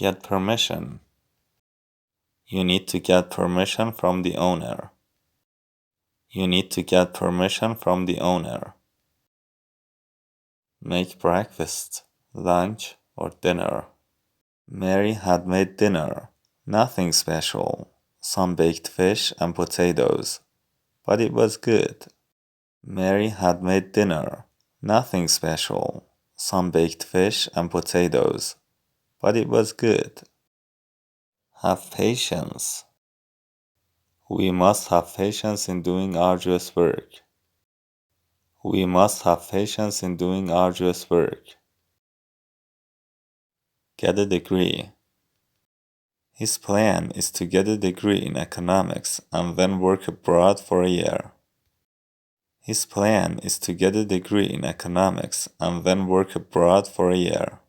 Get permission. You need to get permission from the owner. You need to get permission from the owner. Make breakfast, lunch, or dinner. Mary had made dinner. Nothing special. Some baked fish and potatoes. But it was good. Mary had made dinner. Nothing special. Some baked fish and potatoes. But it was good. Have patience. We must have patience in doing arduous work. We must have patience in doing arduous work. Get a degree. His plan is to get a degree in economics and then work abroad for a year. His plan is to get a degree in economics and then work abroad for a year.